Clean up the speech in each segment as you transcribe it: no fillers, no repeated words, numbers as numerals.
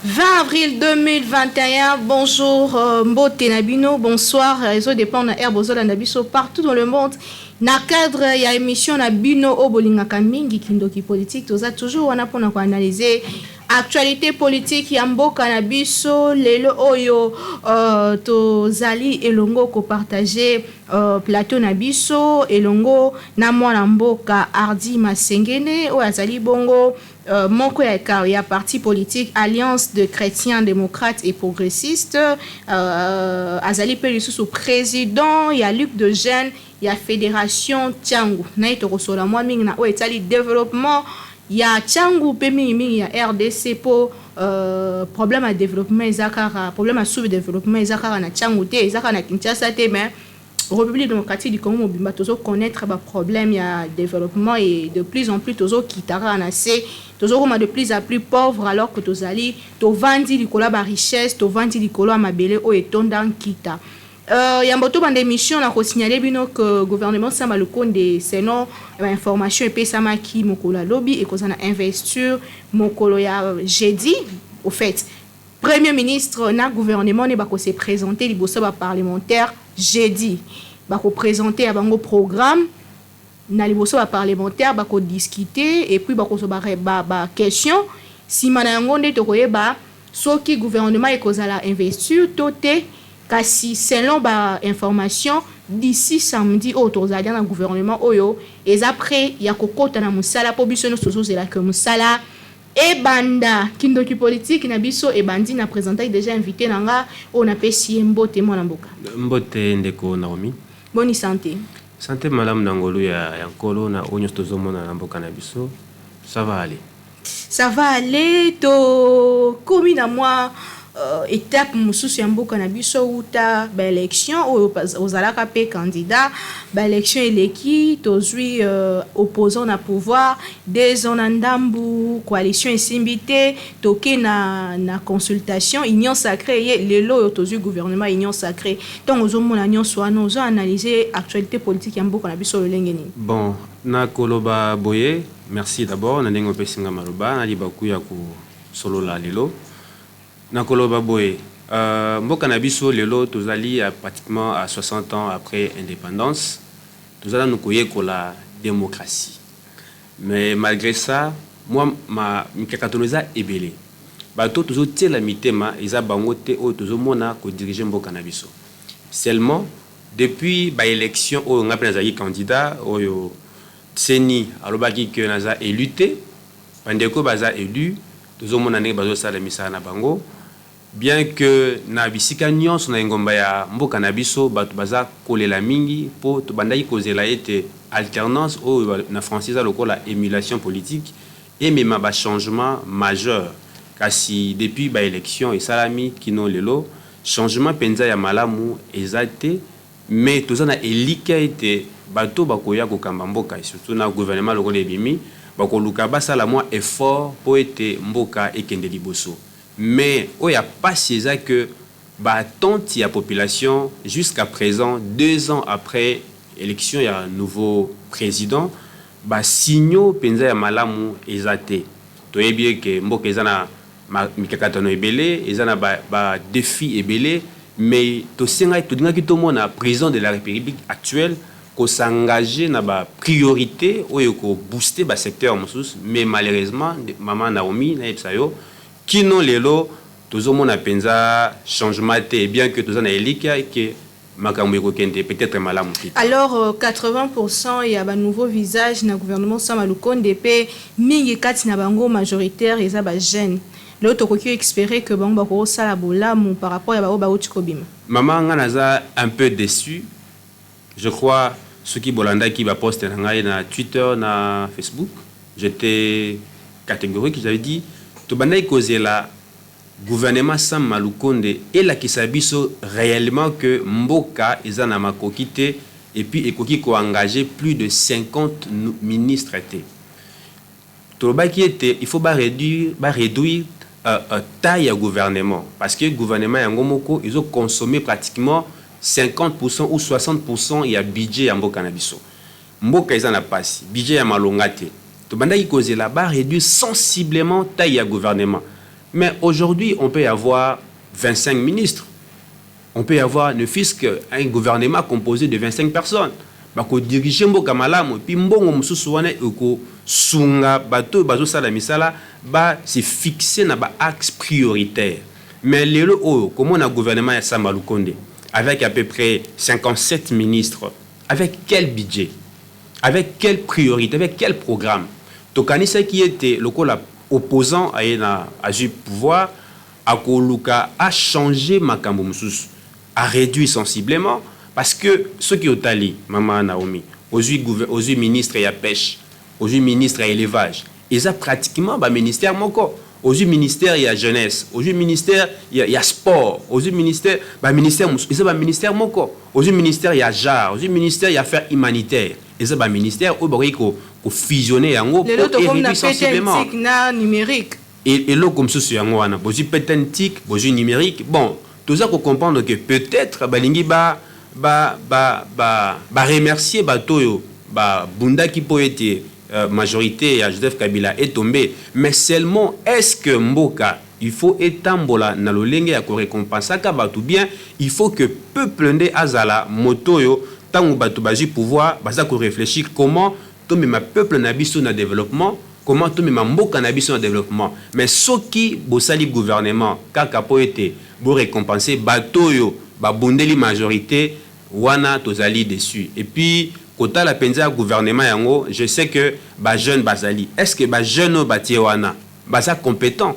20 avril 2021, bonjour Mbote Nabino, bonsoir, réseau dépend de Herbozo Nabiso partout dans le monde. Na cadre ya émission Nabino au Bolingaka mingi kindoki politique, toza toujours wana pona ko analyser actualité politique ya mboka na biso lelo oyo tozali elongo ko partager plateau na biso elongo na mwana mboka Ardi Masengene o azali bongo moko ya parti politique Alliance de chrétiens démocrates et progressistes azali pe lisusu président ya Luc de Jeune ya fédération Tiangu na itokosola mwa mingi na o etali développement ya Tiangu pe mingi ya RDC po problème à développement ezakara problème à sous-développement ezakara na Tiangu te ezakara na Kinshasa te mais République démocratique du Congo mobimba tozo connaître ba problème ya développement et de plus en plus tozo kitara na se tozo de plus en plus pauvre alors que tozali to vandi likola ba richesse to vandi likola mabele o etonda kita yamboto bande mission na ko signaler bino que gouvernement sama le konde selon information et pesama ki mokola lobby et kozana investir mokolo ya jeudi au fait premier ministre na gouvernement ne ba ko se présenter liboso ba parlementaire jeudi ba ko présenter à bango programme na liboso ba parlementaire ba ko discuter et puis ba ko so ba question si mana yango nde to koyeba soki gouvernement e kozala investir toté kasi selon ba information d'ici samedi autorisé dans le gouvernement oyo et après ya kokota na musala po biso no sozo zela que musala et banda kindoki politique na biso et bandi na présenté déjà invité nanga on a pesi Mbote mwana mboka Mbote ndeko Naomi bonne santé madame Nangolo ya nkolo na onyo tozomona na mboka na biso ça va aller to komi na moi étape mususu ya mboka na biso uta ba élection ozalaka pe candidat ba élection eleki tozui opposant na pouvoir des ans ndambu coalition esimbité toke na consultation union sacrée lelo tozui gouvernement union sacrée donc ozomona nyonso wana ozo analyser actualité politique ya mboka na biso lolenge nini bon na koloba boye merci d'abord na ndenge opesinga maloba na libaku ya ku solola lelo Nakoloba boye mboka na biso lelo tozali pratiquement à 60 ans après indépendance tozala nukoye ko la démocratie mais malgré ça moi ma mikakatonoza ebele bato tozo tiela mitema eza bango te o tozomona ko diriger mboka na biso seulement depuis ba élection o ngapena zaki candidat oyo tseni alobaki que naza élu te pandeko baza élu tozomona ndenge bazo sala misala na bango bien que na bisika nyonso na ngomba ya mboka na biso bato baza kolela mingi po to bandaki kozela ete alternance o na francisa lokola émulation politique et même ba changement majeur kasi depuis ba élection et salami kino lelo changement penza ya malamu ezate mais tozana elika ete bato bakoya kokamba mboka surtout na gouvernement lokola ebimi bakoluka basala moi effort po ete mboka ekende liboso mais il n'y a pas ça que l'attente de la population jusqu'à présent 2 ans après l'élection il y a un nouveau président signaux penza ya malamu ezate to bien que mboka ezana mikakatano ebele ezana ba défi ebele mais to senga to dinga kitomona président de la République actuelle ko s'engager na ba priorité oyo ko booster ba secteur mosus mais malheureusement maman Naomi na epsayo kino lelo tozomona penza changement te bien que tozana elika que makambo ekokende peut-être malamu te alors 80% il y a ba nouveau visage na gouvernement sama lukonde pe mingi kati na bango majoritaire eza ba jeune lelo tokoki espérer que bango bako sala bolamu par rapport ya ba utikobima maman nga naza un peu déçu je crois ceux qui bolanda qui va poster na Twitter na Facebook j'étais catégorique j'avais dit to bandai kozela gouvernement Sam Malukonde et la kisabiso réellement que mboka ezana makokite et puis ekoki ko engager plus de 50 ministres to baki était il faut réduire taille à gouvernement parce que gouvernement yango moko ils ont consommé pratiquement 50% ou 60% il y a budget ya mboka na biso mboka ezana passe budget ya malongate to bandaki kozela ba réduire sensiblement taille à gouvernement Mais aujourd'hui, on peut y avoir 25 ministres. On peut y avoir, ne fût-ce qu'un gouvernement composé de 25 personnes. Bako diriger mboka malamu puis mbongo mususu wana eko sunga bato bazo sala misala ba se fixer na ba axe prioritaire. Mais lelo o comme on a gouvernement ya Sama Lukonde avec à peu près 57 ministres, avec quel budget, avec quelle priorité, avec quel programme? Tokanisa qui était le opposant à du pouvoir à Koluka a changé makambo mususu, a réduit sensiblement. Parce que ceux qui ont tali, Maman Naomi, aux ministres et à pêche, aux ministres et à élevage, ils ont pratiquement un ministère moko. Aux ministères il y a jeunesse, aux ministères il y a sport, aux ministères ils ont un ministère moko. Aux ministères il y a genre, aux ministères il y a affaires humanitaires. Ils ont un ministère où il faut fusionner yango pour réduire sensiblement. Numérique. Et là comme ça sur yango wana, aux pétentique, aux numérique. Bon, tout ça qu'on comprendre que peut-être balingi remercier Batoyo, Bunda qui peut être majorité à Joseph Kabila est tombé, mais seulement est-ce que Mboka il faut étambola na lolenge ya ko récompenser ka batu bien, il faut que peuple ndé azala motoyo tangu batu baji pouvoir baza ko réfléchir comment tombe ma peuple na biso na développement, comment tombe ma mboka na biso na développement, mais soki bosali gouvernement kaka po été bo récompenser batoyo ba bundeli majorité wana tozali dessus. Et puis kota la penza gouvernement yango, je sais que ba jeune bazali, est-ce que ba jeune batie wana baza compétent,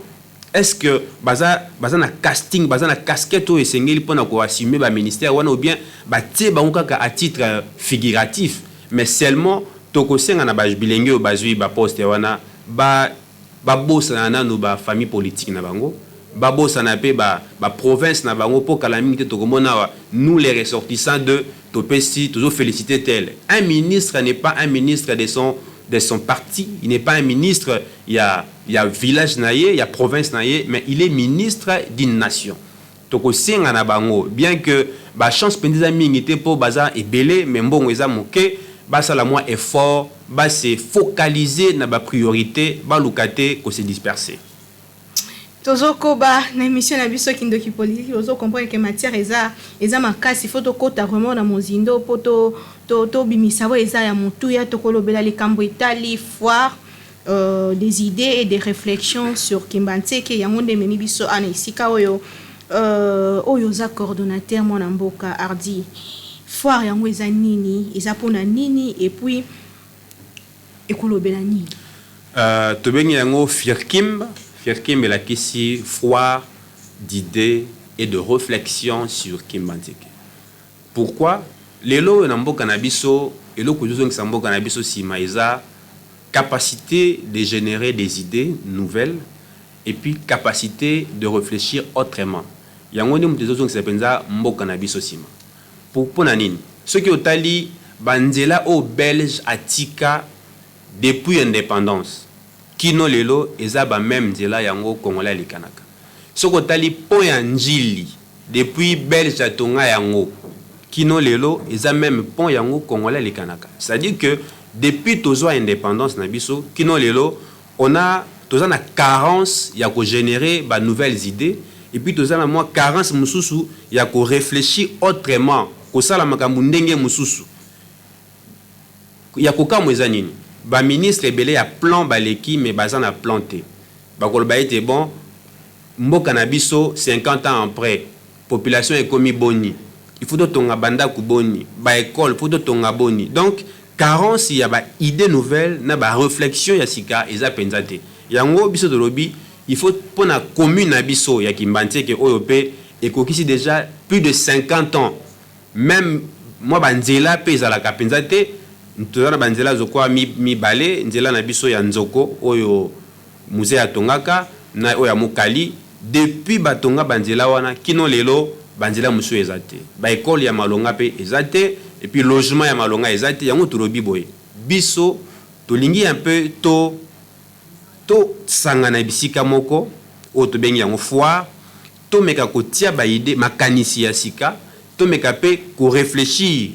est-ce que baza na casting, baza na casquette o esengeli pona ko assumer ba ministère wana, ou bien batie bango kaka à titre figuratif, mais seulement toko senga na ba bilenge o bazui ba poste wana ba bossa na no ba famille politique na bango, babosa na pe ba province na bango po calamité to komona nous les ressortissants de topesi toujours féliciter tel. Un ministre n'est pas un ministre de son parti, il n'est pas un ministre, il y a village naïe, il y a province naïe, mais il est ministre d'une nation. Toko singa na bango, bien que ba chance pendiza mingité po baza ebelé mais mbongo eza moké, ba sala moins effort, ba se focaliser na ba priorité, ba lukate ko se disperser. Tozoko ba na émission na biso kindoki politique ozo comprendre que matière eza makasi faut to kota vraiment na mozindo poto to bimisa bo eza ya mutu ya to kolobela likambo itali foire des idées et des réflexions sur Kimbanteke yango nde memi biso ana isika oyo za coordonnateur mona mboka Ardi foire yango eza nini eza pona nini et puis ekolobela nini to bengi yango Firkim est la question foire d'idées et de réflexion sur Kimbanteke. Pourquoi les lots n'ambo cannabiso et l'eau que nous avons cannabiso si maïsa capacité de générer des idées nouvelles et puis capacité de réfléchir autrement. Il y a un nombre de choses qui s'appellent mbo cannabiso sima. Pour nanine, ce qui est tali banzela au Belge atika depuis l'indépendance. Kino lelo ezaba même nzela yango Congolais le Kanaka. Soko tali po ya njili depuis Belge atonga yango. Kino lelo eza même pont yango Congolais le Kanaka. C'est-à-dire que depuis tozo indépendance na biso, kino lelo on a toza na carence ya ko générer ba nouvelles idées et puis toza na moi carence mususu ya ko réfléchir autrement, ko sala makambo ndenge mususu. Ya ko kamweza nini? Ba ministre ebele ya plan baleki mais bazana planté. Ba koloba ete bon mboka na biso 50 ans après population est commis boni. Il faut tonga banda ku boni, ba école faut tonga boni. Donc carence ya ba idée nouvelle na ba réflexion ya sika eza penzate. Yango biso de lobby, il faut pona commune na biso ya Kimbanteke OOP et kokisi déjà plus de 50 ans. Même moi banzela pesa la kapenzate. Ntozana banzela zokwa mi balé nzela na biso ya nzoko oyo musée ya tongaka na oya mokali depuis batonga banzela wana kino lelo banzela musu ezate ba école ya malonga pe ezate et puis logement ya malonga ezate yango tulobi boye biso tolingi un peu to sangana bisika moko o to bengi yango foire to meka kotia ba idée makanisi ya sika to meka pe ko réfléchir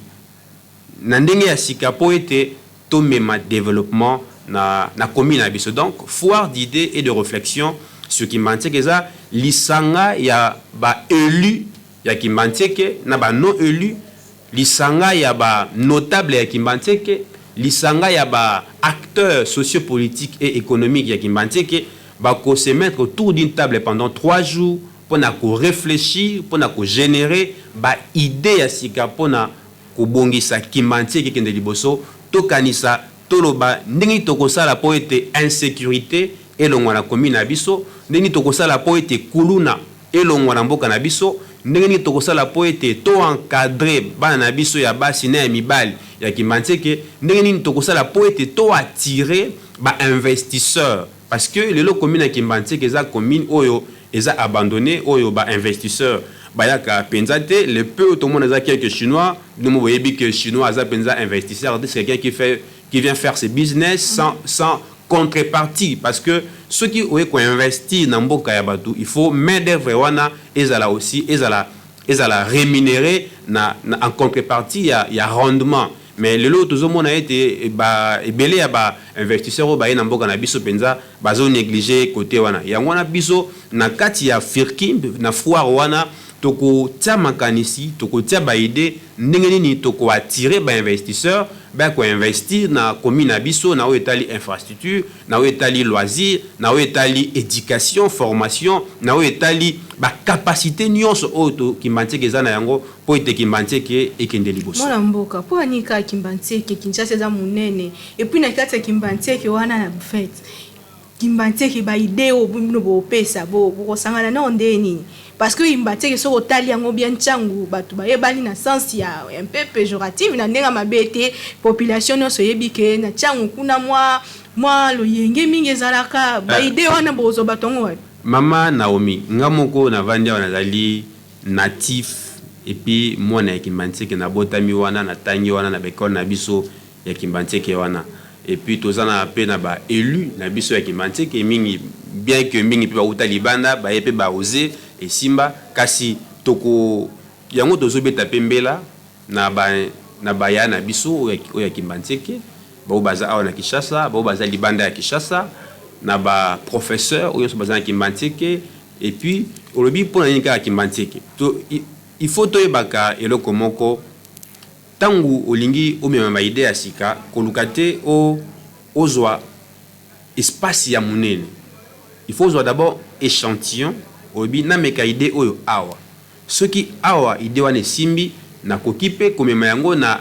na ndenge ya sika po ete tomema développement na commune abiso. Donc foire d'idées et de réflexion sur Kimbantieke eza lisanga ya ba élu ya Kimbantieke na ba non élu, lisanga ya ba notable ya Kimbantieke, lisanga ya ba acteurs sociopolitiques et économiques ya Kimbantieke, ba ko se mettre autour d'une table pendant 3 jours pour na ko réfléchir, pour na ko générer ba idée ya sika pour na ko bongisa Kimbantieke kende liboso to kanisa toloba ndenge tokosala po ete insécurité elongwa na commune na biso, ndenge tokosala po ete kuluna elongwa na mboka na biso, ndenge tokosala po ete to encadrer bana na biso ya basi na ya mibali ya Kimbantieke, ndenge tokosala po ete to attirer ba investisseurs, parce que lelo commune ya Kimbantieke eza commune oyo eza abandonné, oyo ba investisseurs bayaka penza te. Le peu tout le monde eza quelques chinois, nous me voyez que chinois eza penza investisseur, c'est quelqu'un qui vient faire ses business sans contrepartie, parce que ceux qui ont investi dans mboka ya batu, il faut main d'œuvre wana ezala aussi ezala rémunéré en contrepartie ya rendement. Mais le lot tout le monde a été belé ya ba investisseurs ba na mboka na biso penza bazo négliger côté wana ya wana biso na kati ya firkim na foire wana toko tia makanisi toko tia ba idée ndenge nini toko attirer ba investisseurs ba ko investir na commune na biso na etali infrastructure, na etali loisir, na etali éducation, formation, na etali ba capacité nyonso auto Kimbantieke za na yango po ete Kimbantieke ekende liboso. Mwana mboka po anika Kimbantieke Kinshasa za munene et puis na kati Kimbantieke wana na fait Kimbantieke ba idée obuno bo pesa bo sangana na ondeni. Parce que Kimbantieke so otali yango bien tchangu batu bayebani na sens ya un peu péjoratif na ndenga mabete population no so yebike na tchangu kuna mwa loyenge mingi ezalaka ba idée wana bozo batongo. Mama Naomi ngamoko na vandia wana zali natif et puis mwana ya Kimbantieke na botami wana na tangi wana na bekon na biso ya Kimbantieke wana. Et puis tozana pe na ba élu na biso ya Kimbantieke mingi, bien que mingi pe ba utalibanda ba yepe ba oser et simba kasi toko yango tozobeta pembela na ba ya na biso ya Kimbantieke ba baza awa na Kinshasa, ba baza libanda ya Kinshasa na ba professeur oyo so baza na Kimbantieke. Et puis olobi pona nika ya Kimbantieke to il faut to ebaka eloko moko tangu olingi omema ba idée ya sika kolukate ozwa espace ya munene. Il faut ozwa d'abord échantillon obi na meka idée oyo awa soki awa idée wana simbi na kokipe komema yango na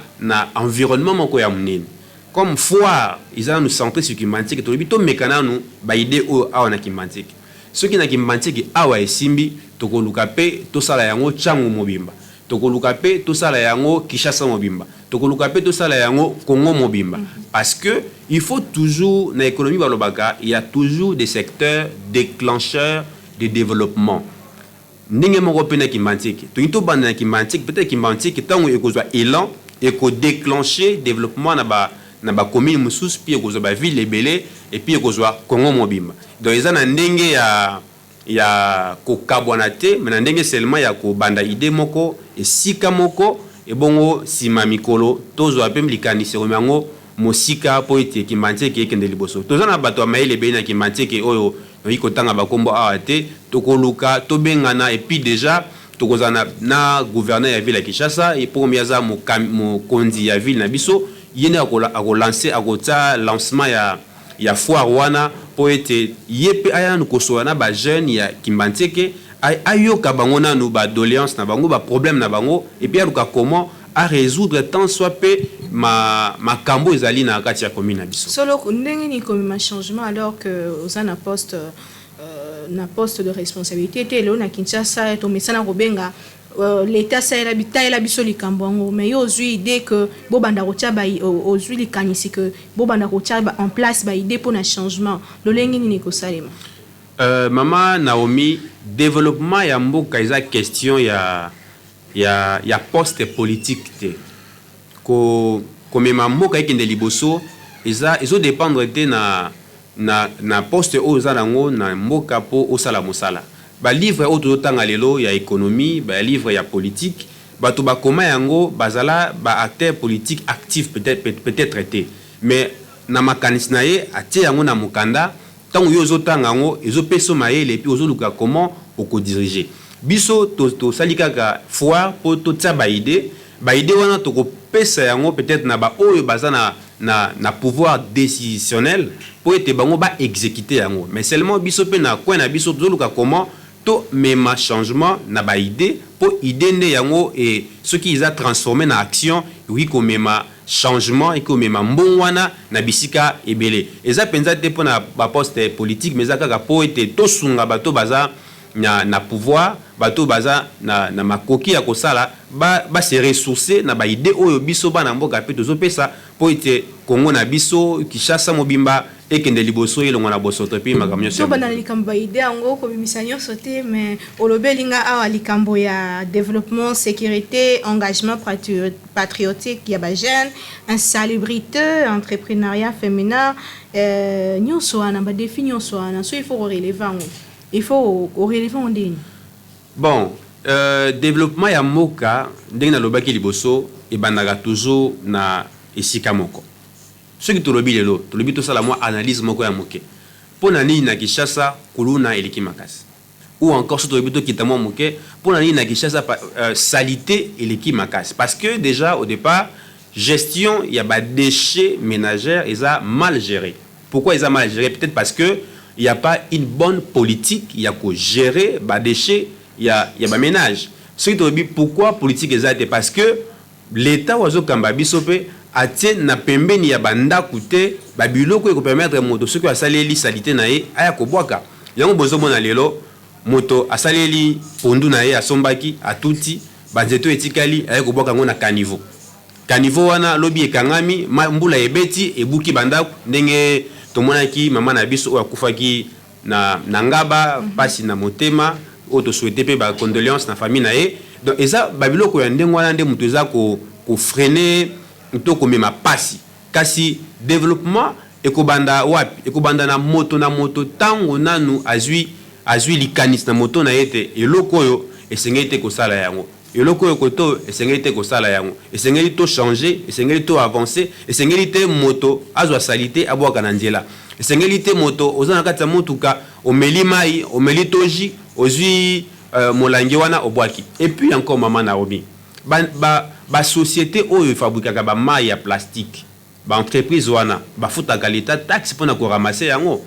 environnement moko ya munene comme foire ils nous centrer sur Kimbantieke to obi to meka nanu ba idée oyo awa na Kimbantieke soki na Kimbantieke awa esimbi to koluka pe to sala yango changu mobimba, tokoluka pe to sala yango Kinshasa mobimba, tokoluka pe to sala yango Congo mobimba. Parce que il faut toujours na économie balobaka, il y a toujours des secteurs déclencheurs de développement. Ndenge moko pe na Kimbantieke to into banda na Kimbantieke peut-être Kimbantieke tango ekozwa élan et ko déclencher développement na ba commune mususu puis ekozwa ba ville ebele et puis ekozwa Congo mobimba. Donc eza na ndenge ya kokabwana te mais na ndenge seulement ya ko banda idée moko esika moko et bongo sima mikolo tozwa pe mlikanisi romango mosika po ete Kimbantieke ekende liboso tozana bato ya maele be na Kimbantieke oyo yiko tanga bakombo awa te tokoluka tobengana et puis déjà tokozana na gouverneur ya ville ya Kinshasa et pour miaza mo kondi ya ville na biso yene ako lancer akota lancement ya foire wana po ete yepe aya nukosoa na ba jeune ya Kimbantieke ayoka bango nanu ba doléance na bango ba problème na bango et puis aluka comment à résoudre tant soit pe ma kambo ezali na kati ya commune na biso solo ndenge ni comme un changement alors que aux na poste de responsabilité te lo na Kinshasa to mesana robenga l'état ça la biso likambo mais yo zui idée que bobanda rotia ba ozui likanisi que bobanda rotia en place ba idée pour un changement lo lengi ni ko salema. Mama Naomi, développement ya mboka eza question ya poste politique te ko mema mboka ekende liboso ezo dépendre te na poste oza nango na mboka po osala mosala ba livre auto tanga lelo ya économie ba livre ya politique bato ba koma yango bazala ba acteur politique actif peut-être te mais na makanisi na ye atie yango na mukanda tant yo zotanga ngo ezo peso mayele puis ozo luka comment oko diriger biso to salikaka foire pour to tsa ba idée wana to ko pesa yango peut-être na ba oyo bazana na pouvoir décisionnel pour être bango ba exécuter yango mais seulement biso pe na coin na biso to luka comment to mema changement na ba idée pour idée nde yango et ce qui ils a transformé na action oui ko mema changement et ko mema mbongwana na bisika ebele eza penza te pona ba poste politique mais eza kaka po ete to sunga bato baza na pouvoir bato baza na makoki ya kosala ba se ressourcer na ba idée oyo biso bana mboka pe tozo pesa po ete Kongo na biso Kinshasa mobimba ekende liboso elongo na bosoto pe makamyo so bana likambo idée ngo ko bimisa nyonso te mais olobelinga awa likambo ya développement sécurité engagement patriotique ya ba jeune insalubrité entrepreneuriat féminin nyonso ana ba défi nyonso ana so il faut relever il faut relever on dit bon développement ya moka ndenge na lobaki liboso e bandaka toujours na esika moko ce qui tolobi lelo tolobi to sala moi analyse moko ya moke pona nini na Kinshasa kuluna eliki makasi ou encore ce tolobi to kitamo moke pona nini na Kinshasa salité eliki makasi parce que déjà au départ gestion ya ba déchets ménagères eza mal géré. Pourquoi ils ont mal géré? Peut-être parce que il y a pas une bonne politique, il y a qu'à gérer ba déchets, il y a ba ménage. Ce qui tolobi pourquoi politique exacte parce que l'État wazo kamba bisope atie na pembeni ya banda kute ba biloko ko permettre moto ce que asaleli salité na ye aya ko bwaka yango bozo mona lelo moto asaleli pondu na ye asombaki atuti banzeto etikali aya ko bwaka ngona kanivo wana lobi ekangami mbula ebeti ebuki banda ndenge tomonaki mama na biso o akufaki na ngaba pasi na motema o to souhaiter pe ba condoléances na famille na ye donc eza ba biloko ya ndengo wana nde moto eza ko freiner to komema pasi kasi développement ekobanda wapi ekobanda na moto tango nanu azwi likanis na moto na yete eloko oyo esengeli te kosala yango eloko oyo koto esengeli te kosala yango esengeli to changer esengeli to avancer esengeli te moto azwa salite abwaka na nzela esengeli te moto ozana kati ya motuka omeli mai omeli toji ozwi molangi wana obwaki et puis encore mama na obi ba société oyo fabrikaka ba mai ya plastique ba entreprise wana ba futaka l'état taxe pour na ko ramasser yango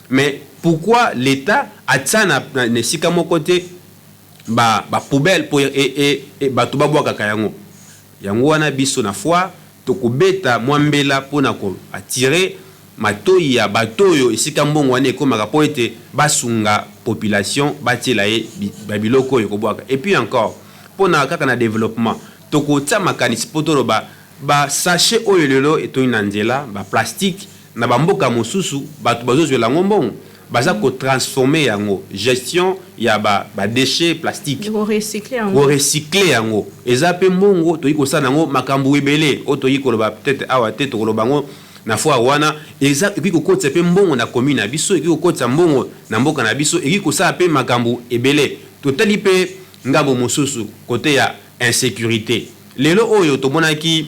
mais pourquoi l'état atsana na sika moko te ba poubelle pour et ba to ba bwaka yango wana biso na foi to kobeta mwambela pour na ko attirer matoi ya batoyo esika mbongo wana ekomaka po ete basunga population batiela ye babiloko oyo kobwaka et puis encore pour na kaka na développement toko tsa makanisi potolo ba sachet oyo lelo eto ina nzela ba plastique na bamboka mosusu batu bazozwela ngombongo baza ko transformer yango gestion ya ba déchets plastique recycler yango eza pe mbongo to yiko sana ngo makambu ebele oto yiko loba peut-être awa te to loba ngo na fois wana eza ekiko kotsa pe mbongo na commune na biso ekiko kotsa mbongo na mboka na biso ekiko sa pe makambu ebele totali pe ngabo mosusu côté ya insécurité lelo oyo tomonaki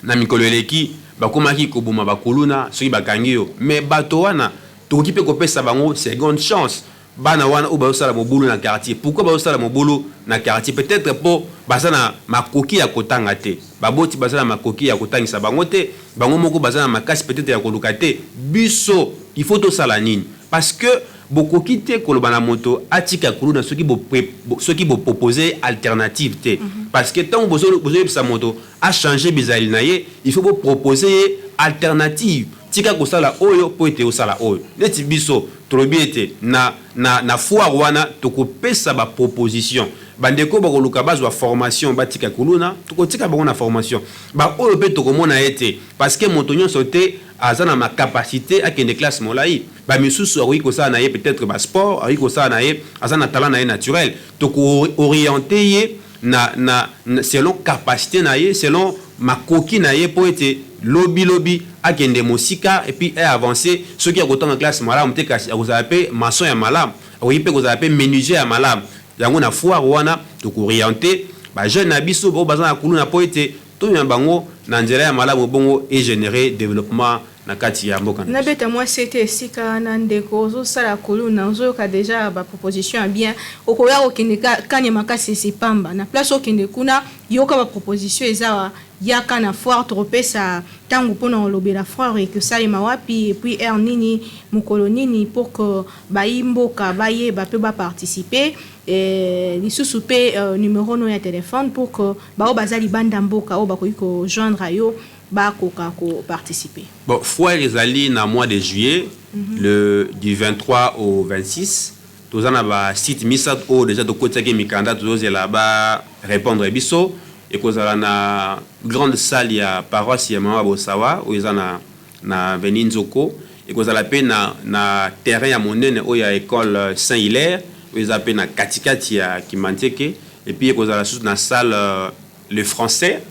na mikolo eleki bakomaki koboma bakuluna soki bakangi yo mais bato wana tokoki pe kopesa bango seconde chance bana wana o bazosala mobulu na quartier pourquoi bazosala mobulu na quartier peut-être po bazana makoki ya kotanga te baboti bazana makoki ya kotangisa bango te bango moko bazana makasi peut-être ya koluka te biso il faut to sala nini parce que bokoki te koloba na moto atika kuluna soki bo proposer alternative te parce que tant bozo sa moto a changer bizali na ye il faut bo proposer alternative tika kosala oyo po ete osala oyo neti biso tolobi ete na foire wana tokopesa ba proposition bandeko bakoluka bazwa formation batika kuluna tokotika bango na formation ba oyo pe tokomona ete parce que moto nyonso te azana ma capacité akende classe molai ba misusu akoki kosala na ye peut-être ba sport akoki kosala na ye azana talent na ye naturel toko orienter ye na selon capacité na ye selon makoki na ye po ete lobi akende mosika et puis avancer ceux qui akotonga classe malamu te kasi akozala pe maçon ya malamu akoki pe kozala pe menuisier ya malamu yango na foire wana toko orienter ba jeune na biso bo bazana kuluna po ete to bango na nzela ya malamu bongo et générer développement na kati ya mboka na beta moi c'était sika na ndeko zo sala koluna zo ka déjà ba proposition bien okoya okende kanya makasi sipamba na place okende kuna yoka ba proposition ezawa yaka na foire tropesa tangu pona lobela foire et que ça mawapi et puis nini mukolo nini pour que ba imboka ba ye ba peut ba participer et lisusu pe numéro no ya téléphone pour que ba o bazali banda mboka o ba ko joindre ayo ba ko participer. Bon, foire les alliés na mois de juillet, du 23 au 26. Tous en a site misat o déjà de côté qui mikanda tous là-bas répondre biso et cause na grande salle ya paroisse ya Mama Bosawa où ils en a na Veninzoko et cause la peine na terrain ya monene o ya école Saint-Hilaire où ils appellent na katikati ya Kimanteke et puis cause la sous na salle le français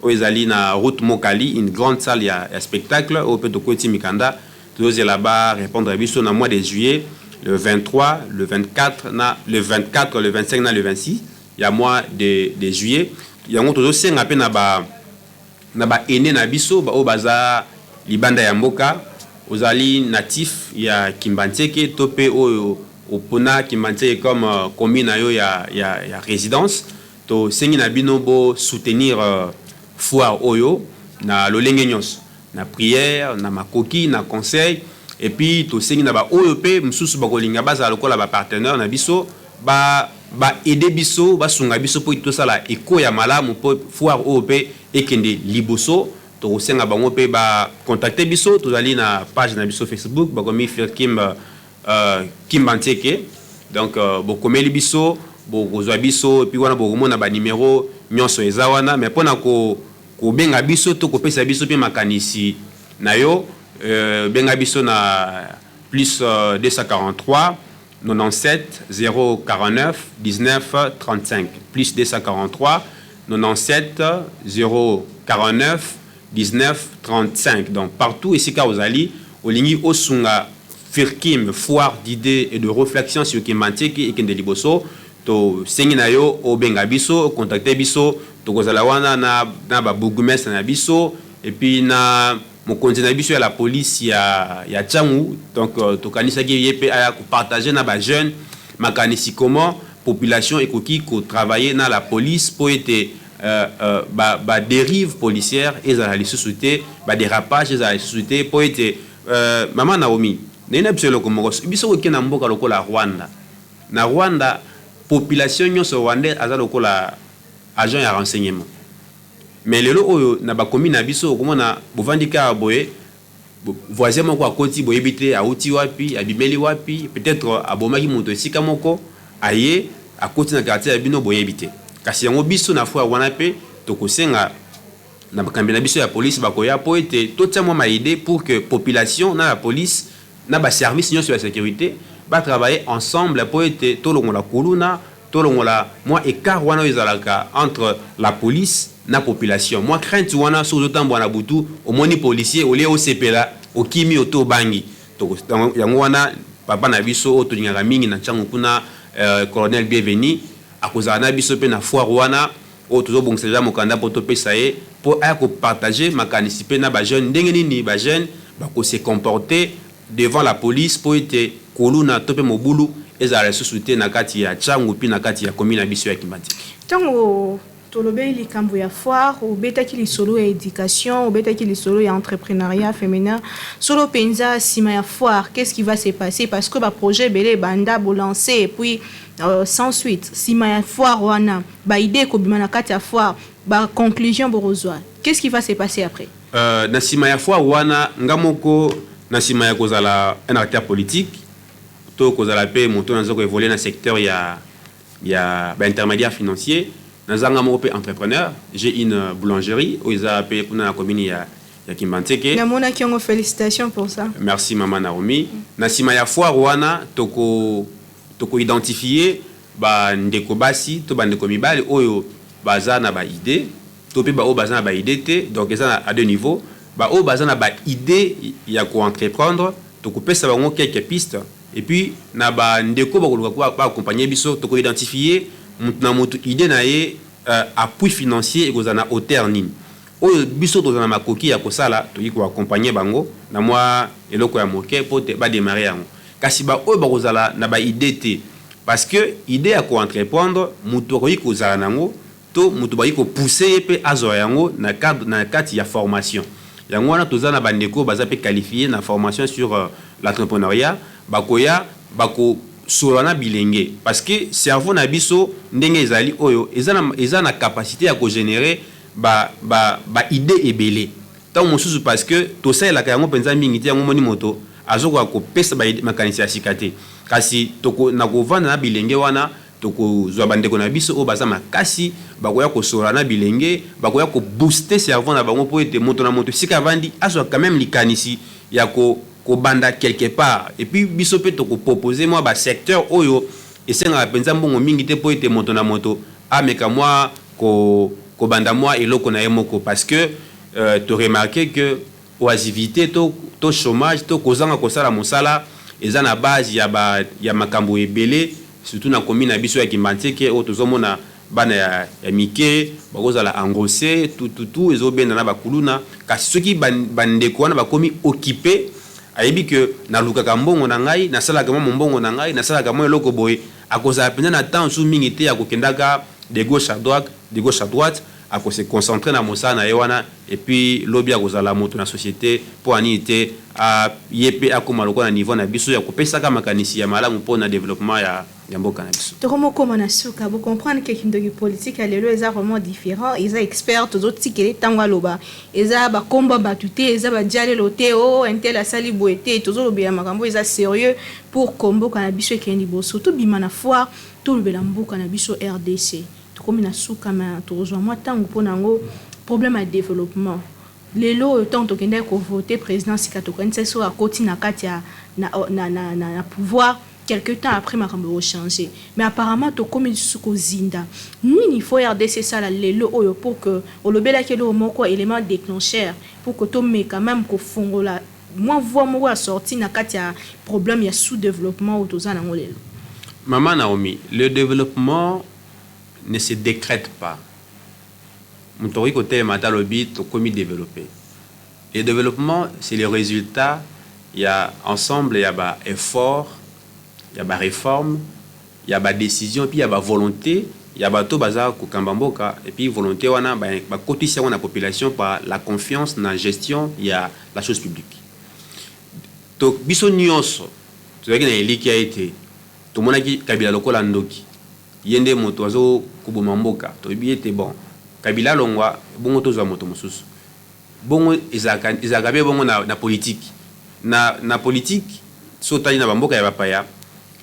où ils allaient na route Mokali une grande salle ya spectacle au peut de côté mikanda tous là-bas répondre biso na mois de juillet le 23 le 24 le 24 le 25 le 26 il y a mois de juillet il y a un autre aussi na ba ene na biso ba o baza libanda ya mboka ozali natif ya Kimbanteke topé o pona Kimbanteke comme commune yo ya résidence to sengi na bino bo soutenir foire oyo na lolenge nyonso na prière na makoki na conseil et puis to sengi na ba oyo pe msusu ba kolinga baza lokola ba partenaire na biso ba aider biso ba sunga biso po to sala eko ya malamu po foire OP ekende liboso to senga bango pe ba contacter biso to zali na page na biso Facebook ba komi Firkim Kimbanteke donc bo komeli biso bo kozwa biso et puis wana bo komona ba numéro nyonso eza wana mais pona ko benga biso to ko pesa biso pe makanisi na yo benga biso na plus 243 97 049 19 35 plus 243 97 049 19 35 donc partout ici ka ozali olingi osunga Firkim foire d'idées et de réflexion sur Kimbanteke et kende liboso to sengi na yo o benga biso contacter biso to kozala wana na ba bourgmestre na biso et puis na mon continent à la police il y a Tchangu donc to kanisa ki yepe aya ko partager na ba jeune makanisi comment population ekoki ko travailler na la police pour être ba dérive policière et za la société ba dérapage za la société pour être maman Naomi nena biselo ko moko biso ko kena mboka lokola Rwanda na Rwanda population nyonso rwandais aza lokola agent ya renseignement mais lelo oyo na ba commune na biso komona bovandika boye voisin moko akoti boyebite auti wapi abimeli wapi peut-être abomaki moto esika moko aye akoti na quartier ya bino boyebite kasi yango biso na fois wana pe tokosenga na bakambi na biso ya police bakoya po ete totia mwa maide pour que population na la police na ba service nyonso ya sécurité ba travailler ensemble po ete tolongola kuluna tolongola mwa écart wana ezalaka entre la police na population moi crainte wana sur autant bwana butu au moni policier au lieu au sepela au kimi auto bangi to yango wana papa na biso o tulingaka mingi na changu kuna colonel bienvenu akozana na biso pe na foire wana o tozo bongisa mokanda poto pesa ye pour aya ko partager makanisi pe na ba jeune ndenge nini ba jeune ba ko se comporter devant la police pour être koluna tope mobulu ezala société na kati ya changu pi na kati ya commune na biso ya Kimbanteke tango tolobe likambo ya foire obetaki lisolo ya éducation obetaki lisolo ya entrepreneuriat féminin solo penza sima ya foire qu'est-ce qui va se passer parce que ba projet belé banda bo lancer et puis sans suite sima ya foire wana ba idée ko bima na kati ya foire ba conclusion borozwa qu'est-ce qui va se passer après na sima ya foire wana ngamoko na sima ya kozala un acteur politique to kozala pe moto nazo ko évoluer na secteur ya ba intermédiaire financier nazanga moko pe entrepreneur j'ai une boulangerie où ils a payé pour na commune ya Kimbanteke na mona kiongo félicitations pour ça merci maman Naomi na sima ya foire wana toko identifier ba ndeko basi to ba ndeko mibali oyo baza na ba idée to pe ba o baza na ba idée te donc ça à deux niveaux ba o baza na ba idée ya ko entreprendre toko pesa bango quelques pistes et puis na ba ndeko ba accompagner biso toko identifier na mutu idée na ye appui financier ekozana hauteur nini oyo biso tozana makoki ya kosala toyi ko accompagner bango na moi eloko ya moke pote ba démarrer yango kasi ba oyo bakozala na ba idée te parce que idée ya ko entreprendre mutu ko yiko zala nango to mutu ba yiko pousser pe azo yango na cadre ya formation yango wana tozana bandeko baza pe qualifié na formation sur l'entrepreneuriat bakoya bako solana bilenge parce que cerveau na biso ndenge ezali oyo ezana capacité ya ko générer ba idée ebele tant mosusu parce que to ça la yango penza mingi te yango moni moto azoko ko pesa ba makanisi ya sikate kasi toko na ko vanda na bilenge wana toko zwa bandeko na biso o baza makasi bakoya ko solana bilenge bakoya ko booster cerveau na bango po ete moto na moto sika vandi azwa quand même likanisi ya ko banda quelque part et puis biso pe toko proposer moi ba secteur oyo esenga penza mbongo mingi te po ete moto na moto ameka moi ko banda moi eloko na yemoko parce que tu remarqué que oisivité to chômage to kozanga kosala mosala eza na base ya makambo ebele surtout na commune na biso ya Kimanteke o tozomona bana ya mike bakozala engrossé tout ezobenda na bakuluna kasi soki bandeko wana bakomi occupé ayebi que na lukaka mbongo na ngai na sala kama mbongo na ngai na sala kama eloko boy akozala pena na temps sous mingi te ya kokendaka de gauche à droite à se concentrer na mosala na yewana et puis lobby akozala moto na société pour anité a yepe akoma lokona niveau na biso ya kopesa ka makanisi ya malamu pour na développement ya mboka na biso to komo koma na suka vous comprendre que kindoki politique à lelo eza vraiment différent ils sont experts aux autres tikele tangwa loba eza ba komba batuté eza ba diale loté o intel asali boete tozo lobya makambo eza sérieux pour kombo kana biso kendi boso to bima na foi to lobela mboka na biso RDC to komi na suka ma tozo moi tango ponango problème à développement lelo tant to kende ko voter président sikato kanisa so akoti na katia na pouvoir quelque temps après makambo changer mais apparemment to komi suko zinda nini faut RDC ça la lelo oyo pour que olobela kelo moko élément déclencheur pour que to me quand même ko fongola moi voir mo wa sorti na katia problème ya sous-développement ou tozana ngolelo maman Naomi le développement ne se décrète pas. Mon côté matalobi to komi développer. Et le développement c'est le résultat il y a ensemble il y a ba effort, il y a ba réforme, il y a ba décision puis il y a ba volonté, il y a ba to baza ko kambamboka et puis volonté wana ba kotisa wana population par la confiance dans la gestion il y a la chose publique. To biso nyonso to yaki na eliki a été to monaki kabila lokola ndoki yende moto azo kuboma mboka to biete bon kabila longwa bongo tozwa moto mosusu bongo ezaka be bongo na politique na politique so tali na bamboka ya bapaya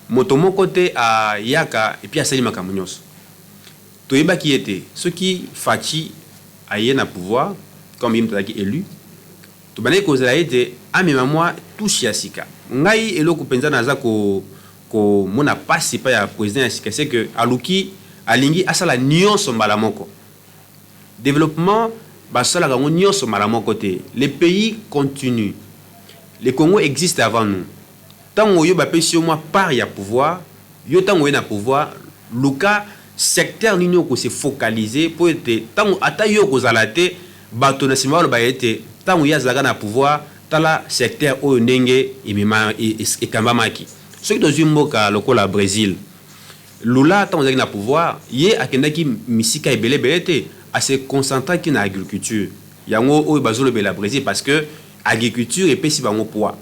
moto moko te a yaka et puis asali makambo nyonso to yebaki ete soki fachi aye na pouvoir comme il mtaki élu to banaye kozala ete amema moi touche ya sika ngai eloko penza naza ko mona pasi pa ya président ya sika c'est que aluki alingi asala nyonso mbala moko développement basala kango nyonso mbala moko te les pays continuent le Congo existe avant nous tango yo bapesi yo moi part ya pouvoir yo tango yo na pouvoir luka secteur nini ko se focaliser pour ete tango ata yo kozala te bato na simba ba ete tango ya zaka na pouvoir tala secteur oyo ndenge imema ekambamaki ceux qui dans mboka lokola Brésil lula tant na pouvoir ye akendaki misika ebele belete à se concentrer qui na agriculture yango oyo bazolo bela Brésil parce que agriculture et pesi bango poids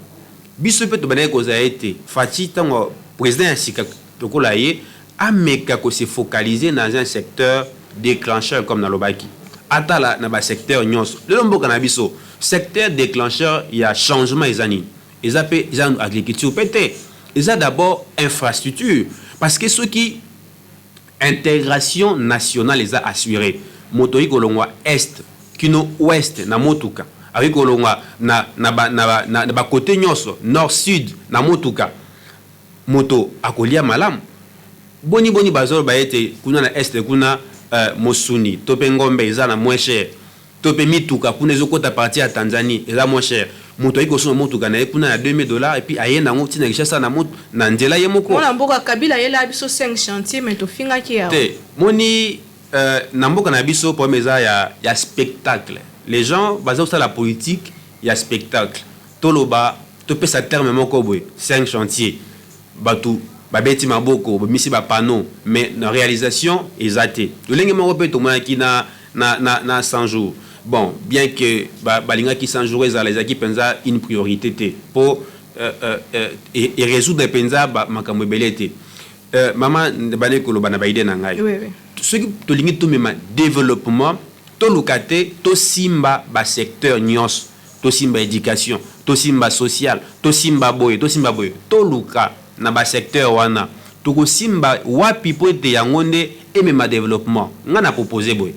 biso pe to bana ko za été fati tango président sika lokola ye ameka ko se focaliser dans un secteur déclencheur comme na lobaki atala na ba secteur nyonso le mboka na biso secteur déclencheur il y a changement ezani ezape ezan agriculture pété eza d'abord infrastructure parce que ceux qui intégration nationale les a assuré moto ikolongwa est kino ouest na motuka avec kolongwa na ba côté nyonso nord sud na motuka moto akolia malam boni bazolo ba ete kuna na est kuna mosuni tope ngombe eza na moins cher tope mituka kuna ezokota partie ya Tanzanie eza moins cher moto iko so motuka na kuna na $2000 et puis ayenda ngo tina kishasa na moto na ndela ye moko mona mboka kabila yela biso 5 chantiers mais to finga ki ya te moni na mboka na biso po meza ya spectacle les gens basés sur la politique, il y a spectacle. Toloba, tu peux ça terme mon koboy, 5 chantiers. Batou, babeti maboko, misi ba panneau, mais la réalisation est zatée. Le lingue mo repete au moins qui na 100 jours. Bon, bien que balinga qui 100 jours les équipes pensa une priorité pour et résoudre pensa makambo belete. Maman bane ko lo bana baide na ngai. Oui. Ce qui to lingi to mema développement, to lukate, to simba ba secteur nyos, to simba éducation, to simba social, to simba boy, to luka na ba secteur wana. To ko simba wapi po te yangonde et mema développement. Ngana proposer boy.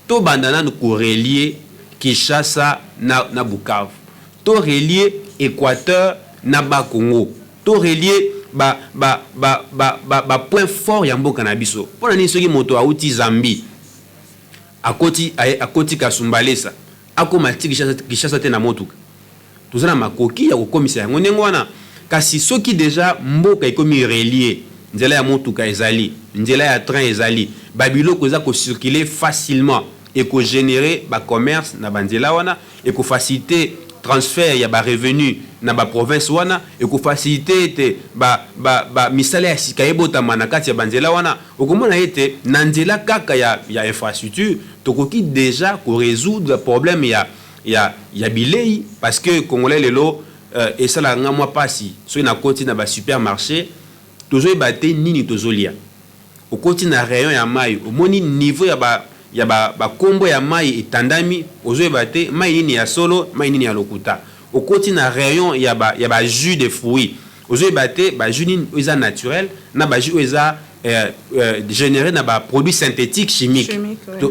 To bandana nous relier Kinshasa na Bukavu. To relier Équateur na Congo. To relier point fort ya mboka na biso. Pona ni soki moto auti Zambie. Akoti Kasumbalesa. Akomati Kinshasa te na motuka. Tozana makoki ya kokomisa yango ndengwana. Kasi soki déjà mboka ekomi relier nzela ya motuka ezali, nzela ya train ezali, babiloko eza ko circuler facilement et ko générer ba commerce na banzela wana et ko faciliter transfert ya ba revenu na ba province wana et ko faciliter te ba misala ya sika ebotama na kati ya banzela wana okomona ete na nzela kaka ya infrastructure tokoki déjà ko résoudre problème ya bilei parce que congolais lelo et ça la nga moi pasi so na koti na ba supermarché tozo ebate nini tozolia au koti na rayon ya mai au moni niveau ya ba kombo ya mai etandami ozo ebate mai nini ya solo mai nini ya lokuta au koti na rayon ya ba jus de fruits ozo ebate ba jus nini eza naturel na ba jus eza généré na ba produits synthétiques chimiques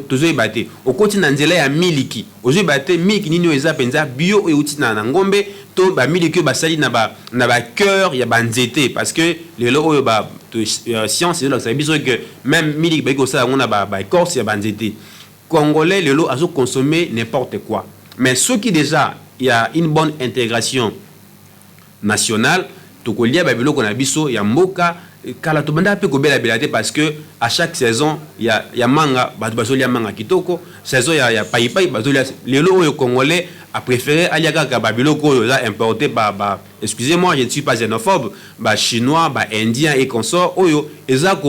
tozo ebate au koti na nzela ya miliki ozo ebate miliki nini eza penza bio euti na ngombe to ba miliki basali na ba cœur ya ba nzete parce que lelo oyo ba science là ça biso que même miliki ba ko ça on a ba écorce ya ba nzete congolais lelo azo consommer n'importe quoi mais ceux qui déjà il y a une bonne intégration nationale to ko lia ba biloko na biso ya mboka kala to banda pe ko bela belate parce que à chaque saison il y a manga bazolia manga kitoko saison ya paipai bazolia lelo oyo congolais a préféré aliaka ka babiloko oyo za importé par excusez-moi je ne suis pas xénophobe ba chinois ba indien et consorts oyo eza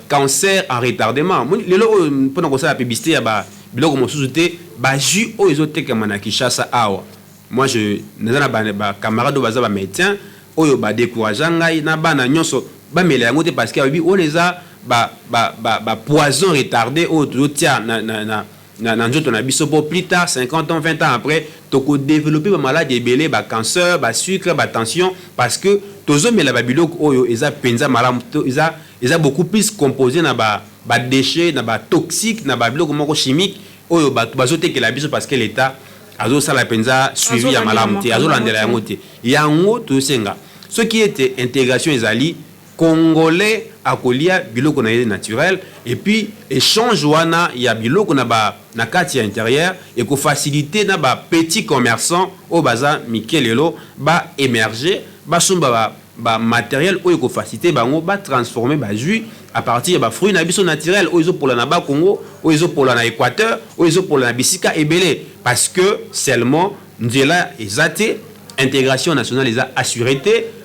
cancer en retardement lelo oyo pona ko sa publicité ya ba biloko mosusu te ba jus oyo ezoteka na Kinshasa awa moi je nazana ba camarade baza ba médecin oyo ba décourager ngai na bana nyonso ba mela yango te parce que abi on les a ba poison retardé oyo totia na njoto na biso pour plus tard 50 ans 20 ans après toko développer ba maladie belé ba cancer ba sucre ba tension parce que tozo mela ba biloko oyo eza penza malamu eza beaucoup plus composé na ba déchets na ba toxique na ba biloko moko chimique oyo ba bazote la biso parce que l'état azo sala penza suivi ya malamu te azo landela yango te yango to senga ce qui était intégration ezali congolais akolia biloko na naturel et puis échange wana ya biloko na kati ya intérieur et ko faciliter na ba petits commerçants au baza mikelelo ba émerger ba somba ba matériel o ko faciliter bango ba transformer ba jus à partir ba fruits na biso naturel o pour la ba Congo o pour la Équateur o pour la bisika ebele parce que seulement nzela ezate intégration nationale eza assurée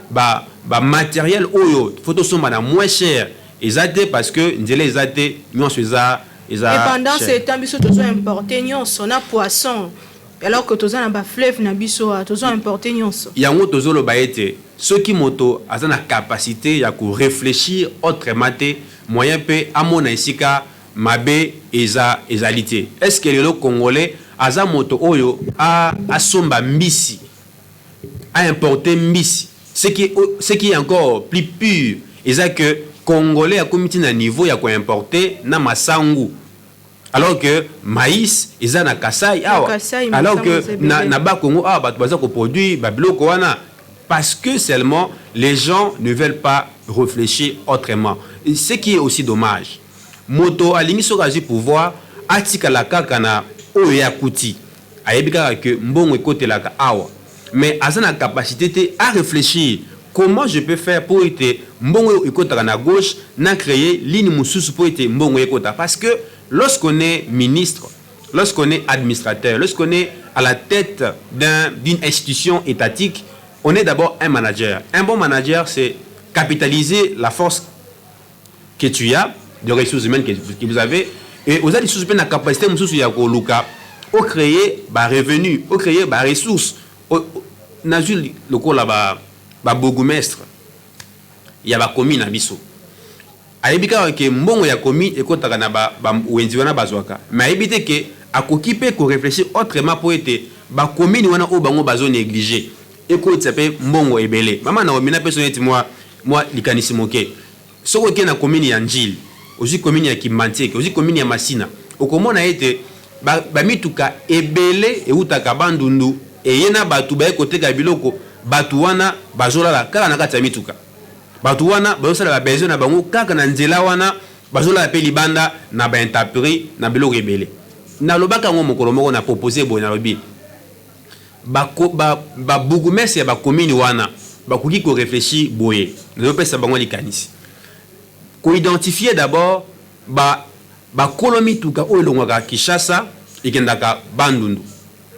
ba matériel oyo photo somba na moins cher ezate parce que nzela ezate nyonso eza et pendant ce temps biso tozo importer nyonso na poisson alors que tozo na ba fleuve na biso tozo importer nyonso yango tozo lo baete ceux qui moto azana capacité ya ko réfléchir autrement te moyen pe amona esika mabe ezalité est-ce que le congolais aza moto oyo a somba mbisi a importer mbisi ce qui est encore plus pur c'est que congolais a commis un niveau ya ko importer na masangu alors que maïs eza na Kasai alors que na ba Congo ba baza ko produit ba biloko wana parce que seulement les gens ne veulent pas réfléchir autrement et ce qui est aussi dommage moto alingi sokazi pouvoir atika la kaka na oyo ya kuti ayebika que mbongo ekotelaka awa mais azana capacité à réfléchir comment je peux faire pour être mbongo ekotaka na gauche na créer ligne mususu pour être mbongo ekota parce que lorsqu'on est ministre lorsqu'on est administrateur, lorsqu'on est à la tête d'une institution étatique, on est d'abord un manager. Un bon manager, c'est capitaliser la force que tu as, de ressources humaines que vous avez, et vous avez des ressources humaines, la capacité de créer des revenus, de créer des ressources. Dans le cas là, bourgmestre, il y a des communes à Bissau. Aibika ke mbongo ya commune ekotaka na ba wenzi wana bazwaka mais aibite ke akokipe ko réfléchir autrement pour être ba commune wana o bango bazo négliger ekotsa pe mbongo ebele mama na omina personnalité moi likanisi moke soko ke na commune ya Njili ozi commune ya Kimanteke ozi commune ya Masina okomona ete ba mituka ebele eutaka bandundu eyena batu ba ekoteka biloko batu wana bazolala kala na kati ya mituka batu wana bazosala ba besoin na bango kaka na nzela wana bazola pe libanda na ba interprète na biloko ebele na lobaka ngo mokolo moko na proposer boy na lobi ba bourgmestre ya ba commune wana bakoki ko réfléchir boye na pesa bango likanisi ko identifier d'abord ba kolomi tuka o elongaka Kinshasa ikendaka bandundu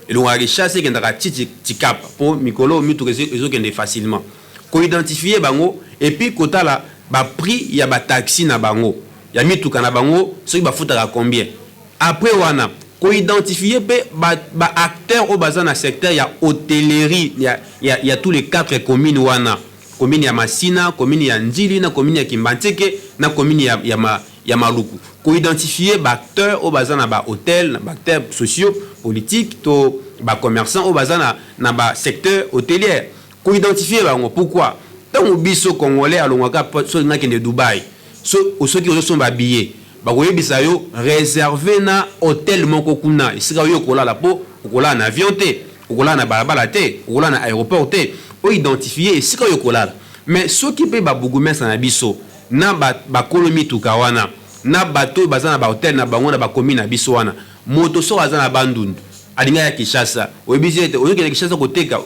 elongaka Kinshasa ikendaka tikapa pour mikolo mituka ezokende facilement ko identifier bango et puis kotala ba prix ya ba taxi na bango ya mituka na bango soki ba futaka combien après wana ko identifier pe ba acteurs au bazar na secteur ya hôtellerie ya tous les 4 communes wana commune ya Masina commune ya Njili na commune ya Kimbanteke na commune ya Maluku ko identifier ba acteurs au bazar na ba hôtel na ba acteurs sociaux politiques to ba commerçants au bazar na ba secteur hôtelier ko identifier bango pourquoi tant biso congolais alongaka so ngakende Dubai so osoki ozo ba billet bakoyebisa yo réservé na hôtel moko kuna esika yo kolala po okolala na avion te okolala na balabala te okolala na aéroport te o identifier esika yo kolala mais soki pe ba bourgmestre na biso na ba kolomi tuka wana na bato bazana ba hôtel na bango na ba commune na biso wana moto so azana bandundu alinga ya Kinshasa oyebisi te oyokela Kinshasa koteka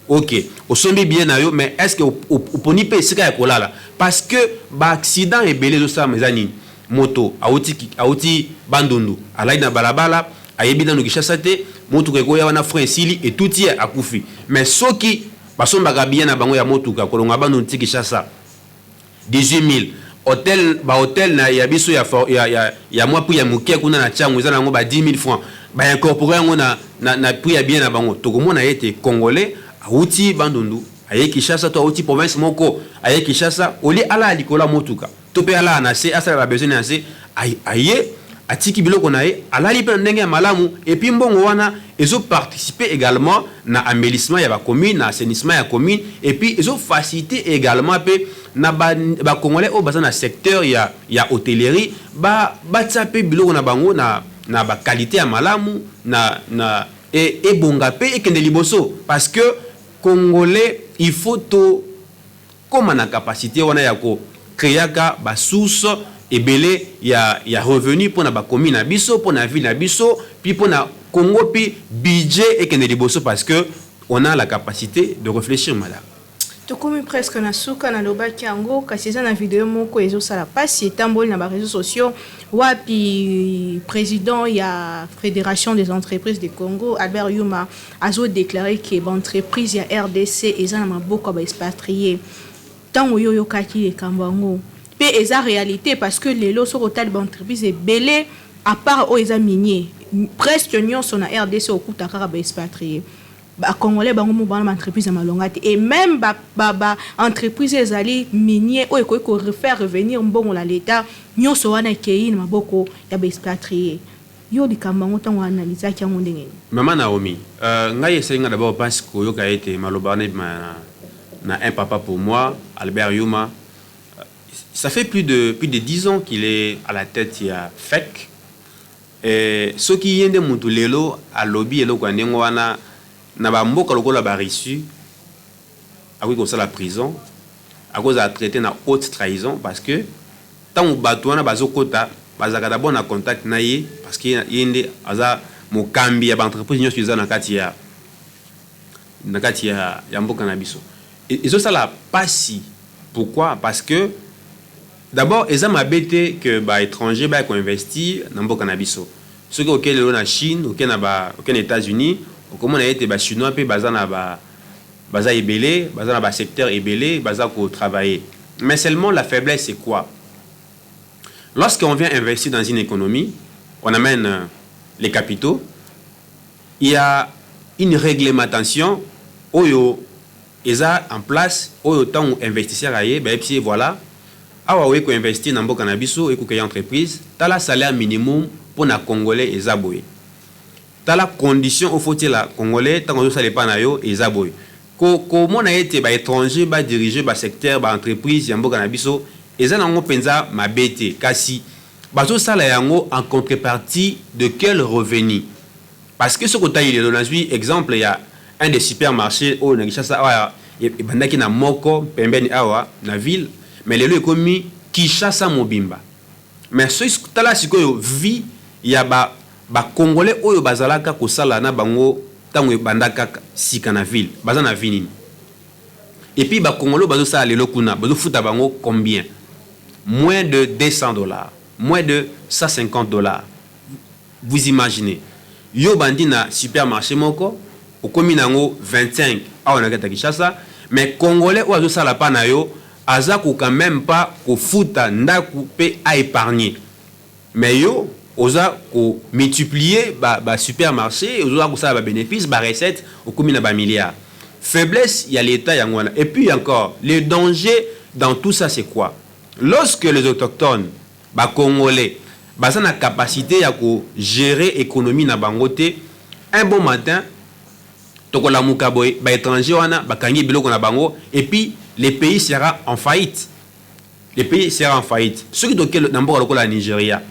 ok osombi bien na yo mais est-ce que oponi pe esika ya kolala parce que ba accident ebele zo sa mezani moto auti bandundu alai na balabala ayebi na Kinshasa te moto ko ya wana frein sili et tout y akufi mais soki basombaka bien na bango ya motuka kolonga bandundu ti Kinshasa 18000 hôtel na ya biso ya mwa prix ya mukia kuna na changu ezana ngo ba 10000 francs ba incorporer ngo na prix ya bien na bango tokomona ete congolais auti bandundu aye Kinshasa to auti province moko aye Kinshasa oli ala likola motuka to pe ala na se asala ba besoin na se aye atiki biloko na ye ala li pe ndenge ya malamu et puis mbongo wana ezo participer également na aménagement ya ba commune na assainissement ya commune et puis ezo faciliter également pe na ba congolais au bazana na secteur ya hôtellerie ba tsape biloko na bango na ba qualité ya malamu na et bonga pe et kende liboso parce que congolais il faut to comme na capacité wana ya ko créaka ba source ebele ya revenu pour na ba commune na biso pour na ville na biso puis pour na Congo puis budget et kende liboso parce que on a la capacité de réfléchir madame. Tokomi presque na suka na lobaki yango kasi eza na video moko ezosala pasi etamboli na ba réseaux sociaux wapi président ya Fédération des entreprises du Congo Albert Yuma azo déclaré que ba entreprise ya RDC eza na maboko ba expatriés tango yoyo kaki ekambo yango pe eza réalité parce que lelo soko tali ba entreprise ebele à part o eza minier presque nyonso na RDC okutaka ba expatriés ba congolais bango mo bana entreprise ya malongate et même ba entreprise ezali minier o eko refaire revenir mbongo la l'état nyonso wana kei na maboko ya ba expatriés yo likambango tango analyse ki yango ndenge maman Naomi ngai esenga d'abord parce que yo ka été malobane na un papa pour moi Albert Yuma ça fait plus de 10 ans qu'il est à la tête ya FEC et ce qui yende mutu lelo a lobby eloko ndengo wana na ba mboka lokola ba reçu akoki kosala prison akoki a traité na haute trahison parce que tant bato wana bazokota bazaka d'abord na contact na ye parce que yende aza mokambi ya ba entreprise nyonso eza na kati ya mboka na biso ezosala pasi pourquoi parce que d'abord eza mabete que ba étranger ba ko investir na mboka na biso ceux qui auquel na Chine auquel na ba auquel États-Unis comment na été ba chinois pe baza na ba baza ebelé baza na ba secteur ebelé baza ko travailler. Mais seulement la faiblesse c'est quoi? Lorsqu'on vient investir dans une économie, on amène les capitaux, il y a une réglementation oyo eza en place oyo tant investisseur aye ba epsi voilà awa we ko investir na mboka na biso e ko créer entreprise tala salaire minimum pour na congolais eza boye tala condition au faut la congolais tant que ça pas na yo eza boye ko mona ete ba étranger ba diriger ba secteur ba entreprise ya mboka na biso eza nango penza mabete kasi bazo sala yango en contrepartie de quel revenu? Parce que ce que tu as dit, exemple, il y a un des supermarchés où il y a moko pembeni awa na ville, mais les lieux commis Kinshasa Mobimba. Mais ce que tu as dit, il y a ba congolais où bazalaka ko sala na bango tango bandaka sika na ville, bazana ville. Et puis ba congolais bazo sala lelo kuna, bazo futa bango combien? Moins de $200, moins de $150. Vous imaginez? Yo bandi na supermarché moko okomi nango 25 awa na kata Kinshasa, mais congolais oazo sala pa na yo aza ko quand même pas ko futa ndaku pe a épargner. Mais yo oza ko multiplier ba supermarché oza ko sala ba bénéfice ba recette okomi na ba milliards. Faiblesse il y a l'état yango. Et puis encore le danger dans tout ça c'est quoi? Lorsque les autochtones ba congolais basa na capacité ya ko gérer économie na bangote, un bon matin tokola mukaboy ba étranger wana bakangi biloko na bango et puis le pays sera en faillite. Le pays sera en faillite. Ce qui doit n'importe lokola Nigeria,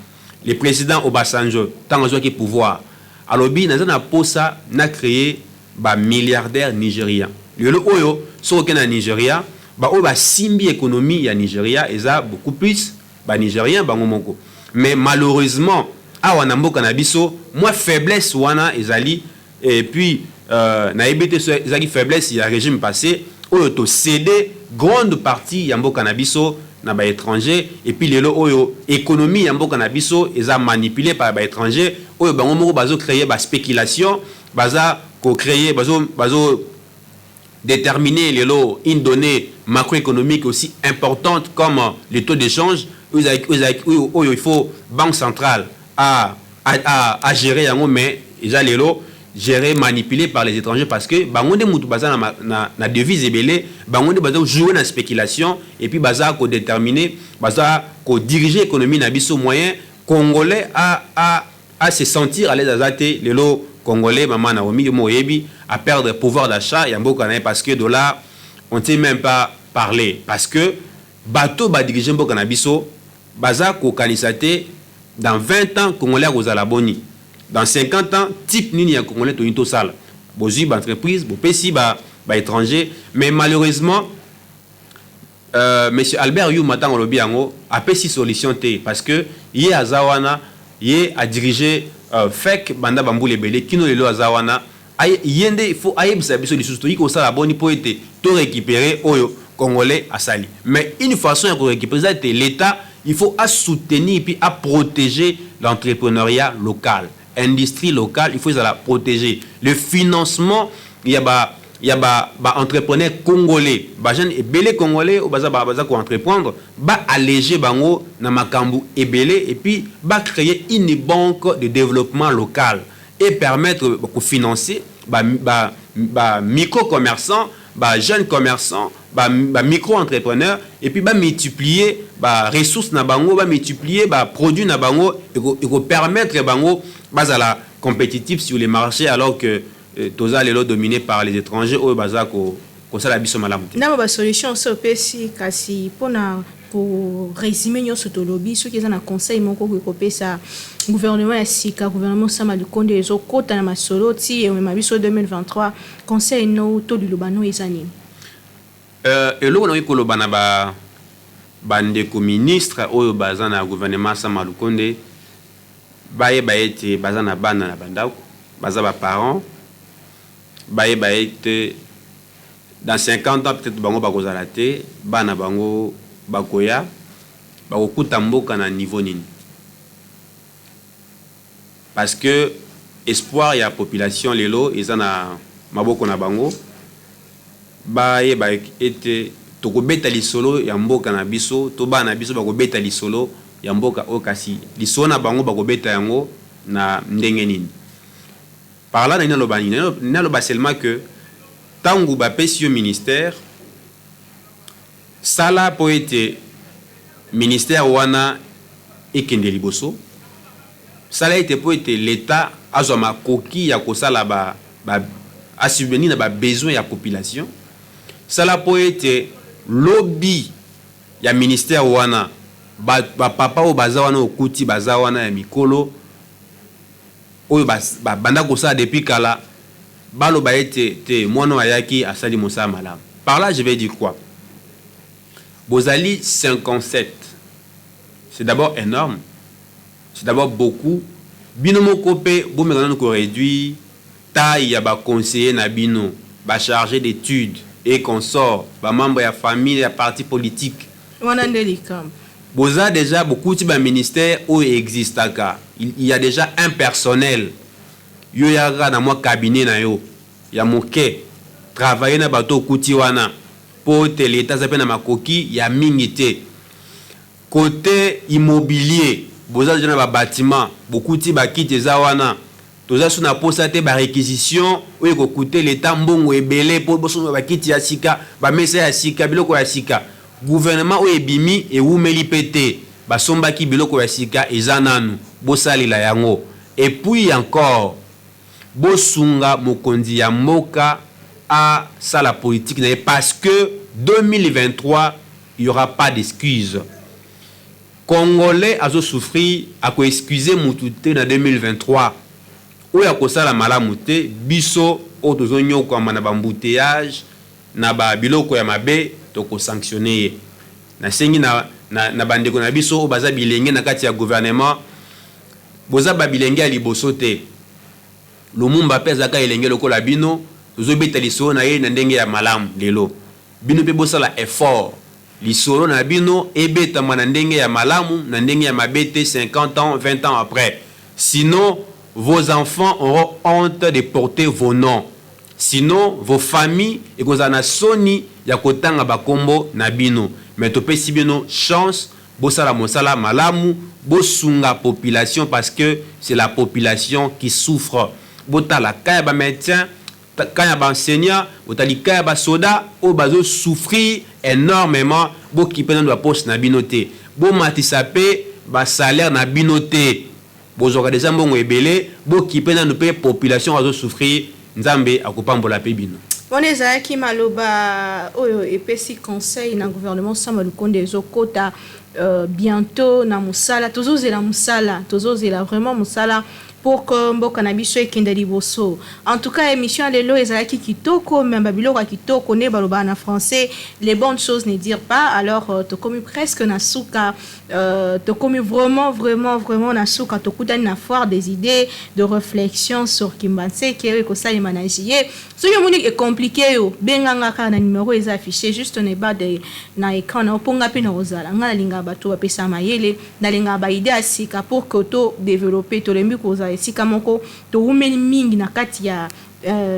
le président Obasanjo tant que pouvoir alobi na posa na créer ba milliardaire nigérien. Le oyo so ke na Nigeria ba o ba simbi économie ya Nigeria eza beaucoup plus ba nigérien bango moko. Mais malheureusement, awa na mboka na biso, moi faiblesse wana ezali et puis na ebete ezali faiblesse ya régime passé oyo to cédé grande partie ya mboka na biso na ba étranger et puis lelo oyo économie ya mboka na biso eza manipulé par ba étranger oyo bango moko bazo créer ba spéculation, baza ko créer bazo déterminer lelo une donnée macroéconomique aussi importante comme les taux d'échange. Il faut banque centrale à gérer yango mais déjà lelo géré manipulé par les étrangers parce que bangonde mutu baza na devise ebele bangonde baza jouer na spéculation et puis baza ko déterminer baza ko diriger économie na biso moyen congolais à se sentir à l'aise azate lelo congolais maman na omi moyebi à perdre pouvoir d'achat ya mboka na parce que dollar on ne sait même pas parler parce que bateau ba diriger mboka na biso baza ko kanisate dans 20 ans congolais kozala boni dans 50 ans type nini ya congolais to nito sala bozi ba entreprise bo pesi ba étranger mais malheureusement monsieur Albert Yu matang lobi yango a pesi solution té parce que yé azawana yé a diriger fek banda bambule belé kino lelo azawana yende il faut ayebisa biso lisusu to yiko sala boni po été to récupérer oyo congolais asali mais une façon de récupérer l'État il faut à soutenir puis à protéger l'entrepreneuriat local, industrie locale, il faut la protéger. Le financement, il y a entrepreneurs congolais, jeune et belé congolais ou baza ko entreprendre, alléger bango na makambu et belé et puis créer une banque de développement local et permettre de financer micro commerçants, jeunes commerçants, micro-entrepreneurs et puis multiplier ressources na bango, multiplier produits na bango et permettre bango à la compétitif sur les marchés alors que toza lelo dominé par les étrangers ou baza ko sala biso malamu. Na ba solution so pesi kasi pona pour résumer nyo sotolobi ceux qui sont na conseil moko ko pesa gouvernement ya sika gouvernement sama Lukonde ezo kota na masolo ti e mabiso 2023 conseil no to lubano ezani. Eloko na koloba na bandeko ministre oyo baza na gouvernement sama Lukonde bayeba ete baza na bana na bandako baza ba parents bayeba ete dans 50 ans peut-être bango bakozala te bana bango bakoya bakokuta mboka na niveau nini parce que espoir ya population lelo ezana maboko na bango ba ete tokobeta lisolo ya mboka na biso to ba na biso bakobeta lisolo ya mboka o kasi lisolo na bango bakobeta yango na ndenge nini. Par là na loba seulement que tangu ba pesi yo ministère sala po ete ministère wana ekende liboso sala ete po ete l'état azwa makoki ya kosala a subvenir na ba besoin ya population sala po ete lobby ya ministère wana ba papa o baza wana okuti baza wana ya mikolo oyo banda kosala depuis kala baloba ete te mwana ayaki asali mosala malamu. Par là je vais dire quoi? Bozali 57, c'est d'abord énorme, c'est d'abord beaucoup. Bino moko pe bomekana ko réduire taille ya ba conseiller na bino ba chargé d'études et consorts ba membre ya famille ya parti politique wana ndeli kam boza déjà beaucoup de ministères où existaka il y a déjà un personnel yo ya na moi cabinet na yo ya moke travailler na bato kuti wana po te l'état zape na makoki ya mingité côté immobilier boza déjà na ba bâtiment beaucoup ti ba kite za wana toza suna posa te ba réquisition oyo ko coûter l'état mbongo ebele po boso ba kiti ya sika ba mesa ya sika biloko ya sika gouvernement oyo ebimi e wumeli pété ba somba ki biloko ya sika ezananu bosali la yango. Et puis encore bosunga mokonzi ya mboka à ça la politique parce que 2023 il y aura pas d'excuses. Congolais azo souffrir à ko excuser mutute na 2023 ou ya ko sala malamu te biso o tozonyo ko na bambouteillage na ba biloko ya mabe to ko sanctionner na sengi na bandeko na biso o baza bilenge na kati ya gouvernement boza ba bilenge ya liboso te Lumumba pesa ka elenge lokola bino tozobeta lisolo na ye na ndenge ya malamu lelo bino pe bosala effort lisolo na bino ebeta na ndenge ya malamu na ndenge ya mabete 50 ans 20 ans après, sinon vos enfants auront honte de porter vos noms, sinon vos familles ekozana soni ya kotanga bakombo na bino. Mais topesi bino chance bosala mosala malamu bosunga population parce que c'est la population qui souffre. Botala kaya ba médecin kaya ba enseignant botali kaya ba soda o bazo souffrir énormément bo kipena na poste na binote bo matisa pe ba salaire na binote bozoka déjà mbongo ebele bo kipena no pe population bazo souffrir nzambe akopambola pe bino. Boneza ki maloba oyo epesi conseil na gouvernement Sama Lukonde ezokota bientôt na musala tozozela musala tozozela vraiment musala pour que mboka na biso ekende liboso. En tout cas émission lelo ezalaki kitoko même babiloko kitoko ne baloba na français les bonnes choses ne dire pas alors to komi presque na suka to komi vraiment na suka to kutani na foire des idées de réflexion sur Kimbanse qui ko sali managier so yo moni est compliqué yo benganga ka na numéro est affiché juste ne ba de na écran na ponga pe na ozala ngala linga bato ba pesa mayele na linga ba idée asika pour que to développer to lembi ko esika moko to umeli mingi na kati ya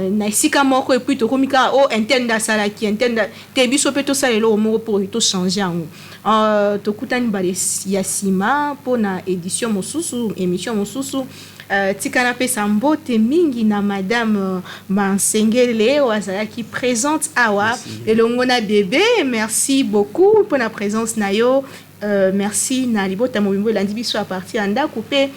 na esika moko et puis to komika o intenda sala ki intenda te biso pe to salelo moko pour to changer yango to kutani ba ya sima pour na édition mosusu émission mosusu tikana pesa mbote mingi na madame Mansengele wazala qui présente awa elongo na bébé. Merci beaucoup pour la présence na yo, merci na libota mobimbo landi biso à partir anda coupé.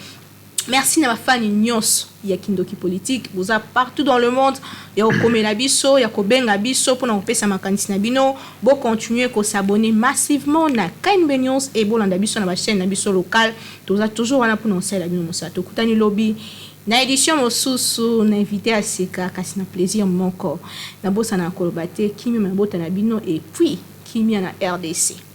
Merci na bafani nyos ya Kindoki politique boza partout dans le monde ya komela biso ya kobenga biso pour na kopesa makanisi na bino bo continuer ko s'abonner massivement na KNB News et bolanda biso na ba chaîne na biso local toza toujours wana pour noncer la bino mosato kutani lobby na édition mosusu na invité à seka kasi na plaisir mon corps na bosa na kolobate kimi mabota na bino et puis kimi na RDC.